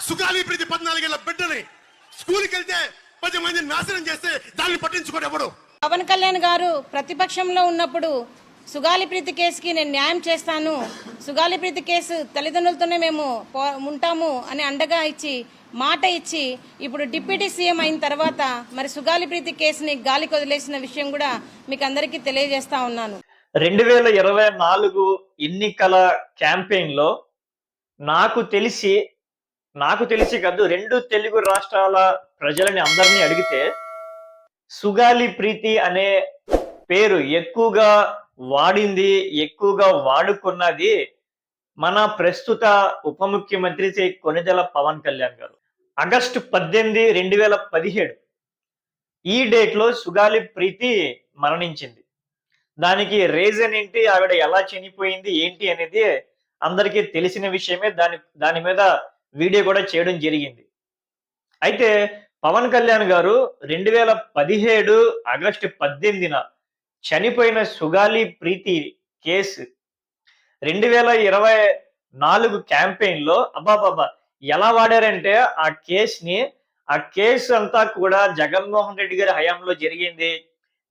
సుగాలి ప్రీతి 14 ఏళ్ల బిడ్డని స్కూల్కి వెళ్తే 10 మందిని నాశనం చేస్తే దాన్ని పట్టించుకోడు ఎవడు. పవన్ కళ్యాణ్ గారు ప్రతిపక్షంలో ఉన్నప్పుడు సుగాలి ప్రీతి కేసుకి నేను న్యాయం చేస్తాను, సుగాలి ప్రీతి కేసు తల్లిదండ్రులతోనే మేము ఉంటాము అని అండగా ఇచ్చి మాట ఇచ్చి ఇప్పుడు డిప్యూటీ సీఎం అయిన తర్వాత మరి సుగాలి ప్రీతి కేసుని గాలికి వదిలేసిన విషయం కూడా మీకు అందరికీ తెలియజేస్తా ఉన్నాను. 2024 ఎన్నికల క్యాంపెయిన్ లో నాకు తెలిసి కాదు, 2 తెలుగు రాష్ట్రాల ప్రజలని అందరినీ అడిగితే సుగాలి ప్రీతి అనే పేరు ఎక్కువగా వాడింది, ఎక్కువగా వాడుకున్నది మన ప్రస్తుత ఉప ముఖ్యమంత్రి శ్రీ కొణిదెల పవన్ కళ్యాణ్ గారు. ఆగస్టు 18, 2017 ఈ డేట్ లో సుగాలి ప్రీతి మరణించింది. దానికి రీజన్ ఏంటి, ఆవిడ ఎలా చనిపోయింది ఏంటి అనేది అందరికీ తెలిసిన విషయమే. దాని మీద వీడియో కూడా చేయడం జరిగింది. అయితే పవన్ కళ్యాణ్ గారు 2017 ఆగస్టు 18న చనిపోయిన సుగాలి ప్రీతి కేసు 2024 క్యాంపెయిన్ లో అబ్బాబాబా ఎలా వాడారంటే ఆ కేసు అంతా కూడా జగన్మోహన్ రెడ్డి గారి హయాంలో జరిగింది.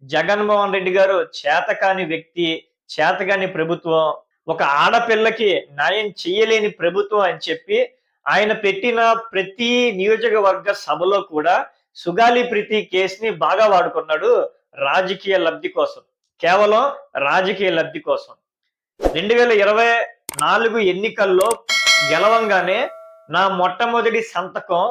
జగన్మోహన్ రెడ్డి గారు చేతకాని వ్యక్తి, చేతకాని ప్రభుత్వం, ఒక ఆడపిల్లకి న్యాయం చేయలేని ప్రభుత్వం అని చెప్పి ఆయన పెట్టిన ప్రతి నియోజకవర్గ సభలో కూడా సుగాలి ప్రీతి కేసుని బాగా వాడుకున్నాడు రాజకీయ లబ్ధి కోసం, కేవలం రాజకీయ లబ్ధి కోసం. 2024 ఎన్నికల్లో గెలవంగానే నా మొట్టమొదటి సంతకం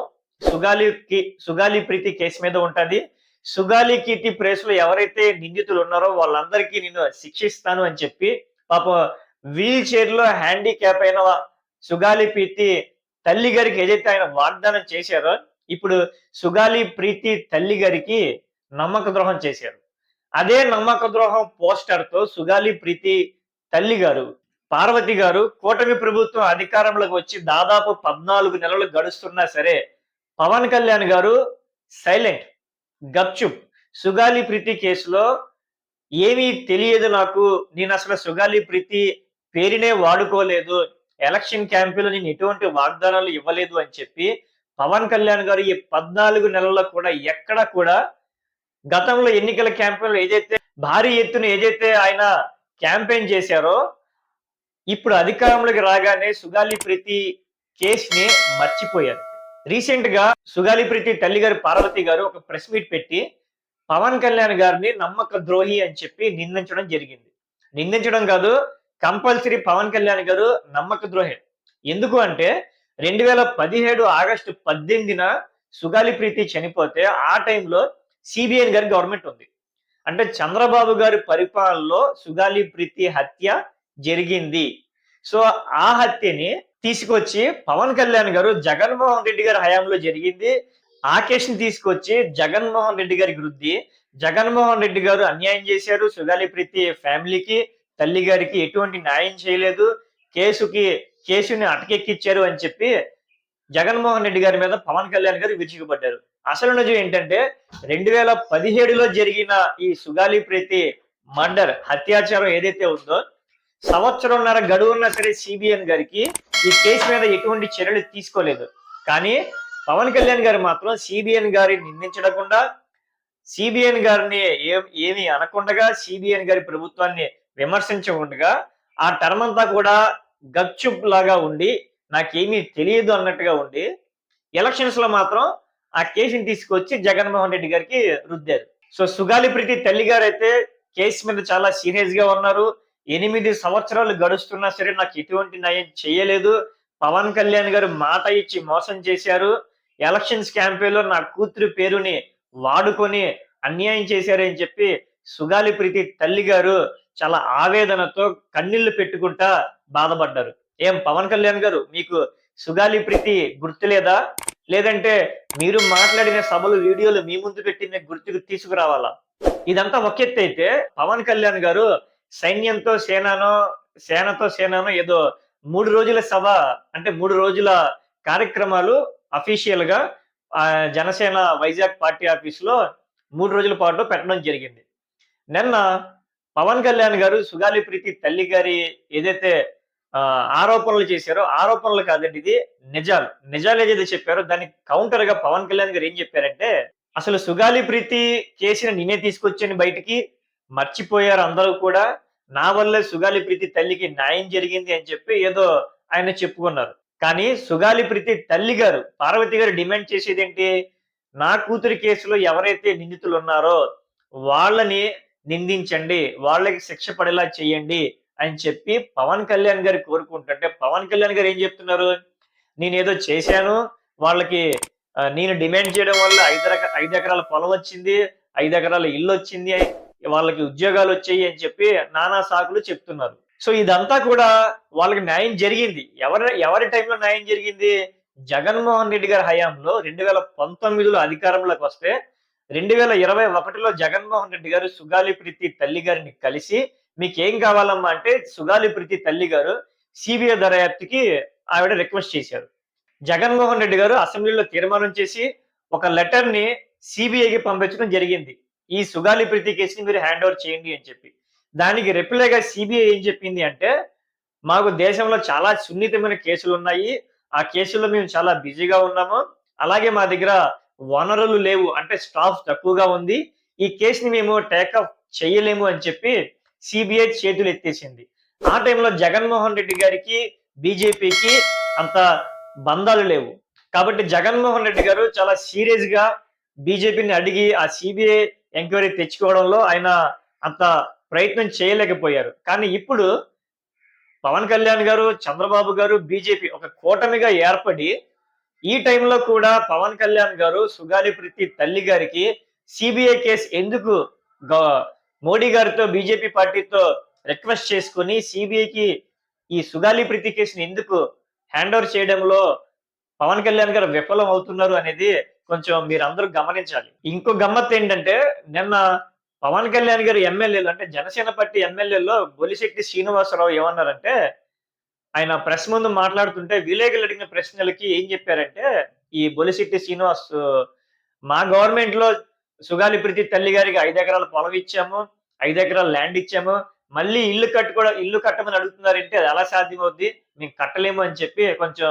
సుగాలి ప్రీతి కేసు మీద ఉంటది. సుగాలి కీర్తి ప్రేస్ లో ఎవరైతే నిందితులు ఉన్నారో వాళ్ళందరికీ నేను శిక్షిస్తాను అని చెప్పి పాపం వీల్ చైర్ లో హ్యాండిక్యాప్ అయిన సుగాలి ప్రీతి తల్లి గారికి ఏదైతే ఆయన వాగ్దానం చేశారో, ఇప్పుడు సుగాలి ప్రీతి తల్లి గారికి నమ్మక ద్రోహం చేశారు. అదే నమ్మక ద్రోహం పోస్టర్ తో సుగాలి ప్రీతి తల్లి గారు పార్వతి గారు కూటమి ప్రభుత్వం అధికారంలోకి వచ్చి దాదాపు 14 నెలలు గడుస్తున్నా సరే పవన్ కళ్యాణ్ గారు సైలెంట్, గప్చుప్. సుగాలి ప్రీతి కేసులో ఏమీ తెలియదు నాకు, నేను అసలు సుగాలి ప్రీతి పేరునే వాడుకోలేదు, ఎలక్షన్ క్యాంపెయిన్లో నేను ఎటువంటి వాగ్దానాలు ఇవ్వలేదు అని చెప్పి పవన్ కళ్యాణ్ గారు ఈ 14 నెలల్లో కూడా ఎక్కడ కూడా గతంలో ఎన్నికల క్యాంపెయిన్లో ఏదైతే భారీ ఎత్తున ఏదైతే ఆయన క్యాంపెయిన్ చేశారో, ఇప్పుడు అధికారంలోకి రాగానే సుగాలి ప్రీతి కేసుని మర్చిపోయారు. రీసెంట్ గా సుగాలి ప్రీతి తల్లి గారు పార్వతి గారు ఒక ప్రెస్ మీట్ పెట్టి పవన్ కళ్యాణ్ గారిని నమ్మక ద్రోహి అని చెప్పి నిందించడం జరిగింది. నిందించడం కాదు, కంపల్సరీ పవన్ కళ్యాణ్ గారు నమ్మక ద్రోహి. ఎందుకు అంటే 2017 ఆగస్టు 18న సుగాలి ప్రీతి చనిపోతే ఆ టైంలో సిబిఎన్ గారి గవర్నమెంట్ ఉంది. అంటే చంద్రబాబు గారి పరిపాలనలో సుగాలి ప్రీతి హత్య జరిగింది. సో ఆ హత్యని తీసుకొచ్చి పవన్ కళ్యాణ్ గారు జగన్మోహన్ రెడ్డి గారి హయాంలో జరిగింది, ఆ కేసుని తీసుకొచ్చి జగన్మోహన్ రెడ్డి గారికి రుద్ది, జగన్మోహన్ రెడ్డి గారు అన్యాయం చేశారు, సుగాలి ప్రీతి ఫ్యామిలీకి తల్లి గారికి ఎటువంటి న్యాయం చేయలేదు, కేసుని అటకెక్కిచ్చారు అని చెప్పి జగన్మోహన్ రెడ్డి గారి మీద పవన్ కళ్యాణ్ గారు విరుచుకుపడ్డారు. అసలు నిజం ఏంటంటే 2017లో జరిగిన ఈ సుగాలి ప్రీతి మర్డర్, హత్యాచారం ఏదైతే ఉందో, సంవత్సరంన్నర గడువున్నా సరే సిబిఎన్ గారికి ఈ కేసు మీద ఎటువంటి చర్యలు తీసుకోలేదు. కానీ పవన్ కళ్యాణ్ గారు మాత్రం సిబిఎన్ గారిని నిందించకుండా, సిబిఎన్ గారిని ఏమి అనకుండా, సిబిఎన్ గారి ప్రభుత్వాన్ని విమర్శించకుండా ఆ టర్మ్ అంతా కూడా గప్చుప్ లాగా ఉండి నాకేమీ తెలియదు అన్నట్టుగా ఉండి ఎలక్షన్స్ లో మాత్రం ఆ కేసుని తీసుకొచ్చి జగన్మోహన్ రెడ్డి గారికి రుద్దారు. సో సుగాలి ప్రీతి తల్లి గారు అయితే కేసు మీద చాలా సీరియస్ గా ఉన్నారు. 8 సంవత్సరాలు గడుస్తున్నా సరే నాకు ఎటువంటి న్యాయం చేయలేదు, పవన్ కళ్యాణ్ గారు మాట ఇచ్చి మోసం చేశారు, ఎలక్షన్స్ క్యాంపెయిన్ లో నా కూతురు పేరుని వాడుకొని అన్యాయం చేశారు అని చెప్పి సుగాలి ప్రీతి తల్లి గారు చాలా ఆవేదనతో కన్నీళ్లు పెట్టుకుంటా బాధపడ్డారు. ఏం పవన్ కళ్యాణ్ గారు, మీకు సుగాలి ప్రీతి గుర్తులేదా? లేదంటే మీరు మాట్లాడిన సభలు వీడియోలు మీ ముందు పెట్టిన గుర్తుకు తీసుకురావాలా? ఇదంతా ఒక ఎత్తు అయితే పవన్ కళ్యాణ్ గారు సైన్యంతో సేనతో ఏదో 3 రోజుల సభ, అంటే 3 రోజుల కార్యక్రమాలు అఫీషియల్ గా జనసేన వైజాగ్ పార్టీ ఆఫీస్ లో 3 రోజుల పాటు పెట్టడం జరిగింది. నిన్న పవన్ కళ్యాణ్ గారు సుగాలి ప్రీతి తల్లి గారి ఏదైతే ఆరోపణలు చేశారో, ఆరోపణలు కాదండి, ఇది నిజాలు. నిజాలు ఏదైతే చెప్పారో దానికి కౌంటర్ గా పవన్ కళ్యాణ్ గారు ఏం చెప్పారంటే, అసలు సుగాలి ప్రీతి కేసుని నేనే తీసుకొచ్చాను బయటికి, మర్చిపోయారు అందరూ కూడా, నా వల్లే సుగాలి ప్రీతి తల్లికి న్యాయం జరిగింది అని చెప్పి ఏదో ఆయన చెప్పుకున్నారు. కానీ సుగాలి ప్రీతి తల్లి గారు, పార్వతి గారు డిమాండ్ చేసేది ఏంటి? నా కూతురి కేసులో ఎవరైతే నిందితులు ఉన్నారో వాళ్ళని నిందించండి, వాళ్ళకి శిక్ష పడేలా చేయండి అని చెప్పి పవన్ కళ్యాణ్ గారు కోరుకుంటుంటే, పవన్ కళ్యాణ్ గారు ఏం చెప్తున్నారు? నేనేదో చేశాను, వాళ్ళకి నేను డిమాండ్ చేయడం వల్ల 5 ఎకరాల పొలం వచ్చింది, 5 ఎకరాల ఇల్లు వచ్చింది, వాళ్ళకి ఉద్యోగాలు వచ్చాయి అని చెప్పి నానా సాకులు చెప్తున్నారు. సో ఇదంతా కూడా వాళ్ళకి న్యాయం జరిగింది. ఎవరి టైంలో న్యాయం జరిగింది? జగన్మోహన్ రెడ్డి గారి హయాంలో 2019లో అధికారంలోకి వస్తే 2021లో జగన్మోహన్ రెడ్డి గారు సుగాలి ప్రీతి తల్లి గారిని కలిసి, మీకేం కావాలమ్మా అంటే, సుగాలి ప్రీతి తల్లి గారు సిబిఐ దర్యాప్తుకి ఆవిడ రిక్వెస్ట్ చేశారు. జగన్మోహన్ రెడ్డి గారు అసెంబ్లీలో తీర్మానం చేసి ఒక లెటర్ ని సిబిఐకి పంపించడం జరిగింది. ఈ సుగాలి ప్రీతి కేసుని మీరు హ్యాండ్ ఓవర్ చేయండి అని చెప్పి. దానికి రిప్లైగా సిబిఐ ఏం చెప్పింది అంటే, మాకు దేశంలో చాలా సున్నితమైన కేసులు ఉన్నాయి, ఆ కేసుల్లో మేము చాలా బిజీగా ఉన్నాము, అలాగే మా దగ్గర వనరులు లేవు, అంటే స్టాఫ్ తక్కువగా ఉంది, ఈ కేసుని మేము టేకప్ చేయలేము అని చెప్పి సిబిఐ చేతులు ఎత్తేసింది. ఆ టైంలో జగన్మోహన్ రెడ్డి గారికి బీజేపీకి అంత బంధాలు లేవు. కాబట్టి జగన్మోహన్ రెడ్డి గారు చాలా సీరియస్ గా బీజేపీని అడిగి ఆ సిబిఐ ఎంక్వైరీ తెచ్చుకోవడంలో ఆయన అంత ప్రయత్నం చేయలేకపోయారు. కానీ ఇప్పుడు పవన్ కళ్యాణ్ గారు, చంద్రబాబు గారు, బీజేపీ ఒక కూటమిగా ఏర్పడి ఈ టైంలో కూడా పవన్ కళ్యాణ్ గారు సుగాలి ప్రీతి తల్లి గారికి సిబిఐ కేసు ఎందుకు మోడీ గారితో, బీజేపీ పార్టీతో రిక్వెస్ట్ చేసుకుని సిబిఐకి ఈ సుగాలి ప్రీతి కేసుని ఎందుకు హ్యాండ్ ఓవర్ చేయడంలో పవన్ కళ్యాణ్ గారు విఫలం అవుతున్నారు అనేది కొంచెం మీరందరూ గమనించాలి. ఇంకో గమ్మత్ ఏంటంటే, నిన్న పవన్ కళ్యాణ్ గారు ఎమ్మెల్యేలు, అంటే జనసేన పార్టీ ఎమ్మెల్యేలో బొలిశెట్టి శ్రీనివాసరావు ఏమన్నారంటే, ఆయన ప్రెస్ ముందు మాట్లాడుతుంటే విలేకరులు అడిగిన ప్రశ్నలకి ఏం చెప్పారంటే, ఈ బొలిశెట్టి శ్రీనివాస్, మా గవర్నమెంట్ లో సుగాలి ప్రీతి తల్లి గారికి 5 ఎకరాల పొలం ఇచ్చాము, 5 ఎకరాల ల్యాండ్ ఇచ్చాము, మళ్ళీ ఇల్లు కట్టమని అడుగుతున్నారంటే అది ఎలా సాధ్యం అవుద్ది, మేము కట్టలేము అని చెప్పి కొంచెం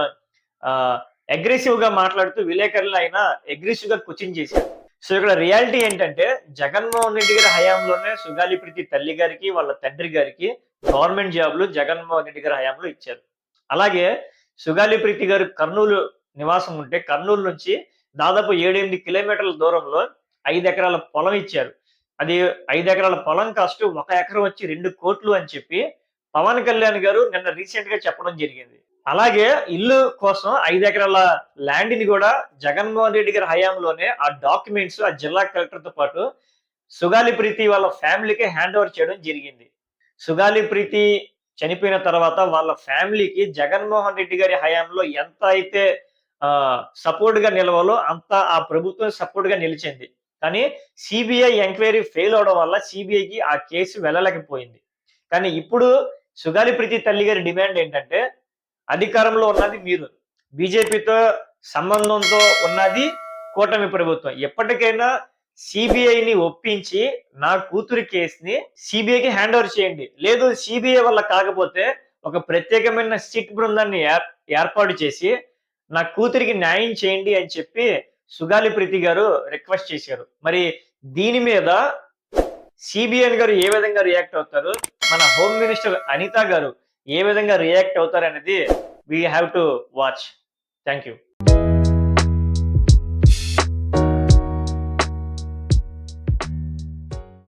అగ్రెసివ్ గా మాట్లాడుతూ విలేకరులు ఆయన అగ్రెసివ్ గా క్వశ్చన్ చేశారు. సో ఇక్కడ రియాలిటీ ఏంటంటే, జగన్మోహన్ రెడ్డి గారి హయాంలోనే సుగాలి ప్రీతి తల్లి గారికి, వాళ్ళ తండ్రి గారికి గవర్నమెంట్ జాబ్లు జగన్మోహన్ రెడ్డి గారి హయాంలో ఇచ్చారు. అలాగే సుగాలి ప్రీతి గారు కర్నూలు నివాసం ఉంటే, కర్నూలు నుంచి దాదాపు 7-8 కిలోమీటర్ల దూరంలో 5 ఎకరాల పొలం ఇచ్చారు. అది 5 ఎకరాల పొలం కాస్ట్ 1 ఎకరం వచ్చి 2 కోట్లు అని చెప్పి పవన్ కళ్యాణ్ గారు నిన్న రీసెంట్ గా చెప్పడం జరిగింది. అలాగే ఇల్లు కోసం 5 ఎకరాల ల్యాండ్ ని కూడా జగన్మోహన్ రెడ్డి గారి హయాంలోనే ఆ డాక్యుమెంట్స్ ఆ జిల్లా కలెక్టర్ తో పాటు సుగాలి ప్రీతి వాళ్ళ ఫ్యామిలీకి హ్యాండ్ ఓవర్ చేయడం జరిగింది. సుగాలి ప్రీతి చనిపోయిన తర్వాత వాళ్ళ ఫ్యామిలీకి జగన్మోహన్ రెడ్డి గారి హయాంలో ఎంత అయితే సపోర్ట్ గా నిలవాలో అంత ఆ ప్రభుత్వం సపోర్ట్ గా నిలిచింది. కానీ సిబిఐ ఎంక్వైరీ ఫెయిల్ అవడం వల్ల సిబిఐకి ఆ కేసు వెళ్ళలేకపోయింది. కానీ ఇప్పుడు సుగాలి ప్రీతి తల్లి గారి డిమాండ్ ఏంటంటే, అధికారంలో ఉన్నది మీరు, బీజేపీతో సంబంధంతో ఉన్నది కూటమి ప్రభుత్వం, ఎప్పటికైనా సిబిఐని ఒప్పించి నా కూతురి కేసుని సిబిఐకి హ్యాండ్ ఓవర్ చేయండి, లేదు సిబిఐ వల్ల కాకపోతే ఒక ప్రత్యేకమైన సిట్ బృందాన్ని ఏర్పాటు చేసి నా కూతురికి న్యాయం చేయండి అని చెప్పి సుగాలి ప్రీతి గారు రిక్వెస్ట్ చేశారు. మరి దీని మీద సిబిఎన్ గారు ఏ విధంగా రియాక్ట్ అవుతారు, మన హోమ్ మినిస్టర్ అనిత గారు ఏ విధంగా రియాక్ట్ అవుతారు అనేది we have to watch. Thank you.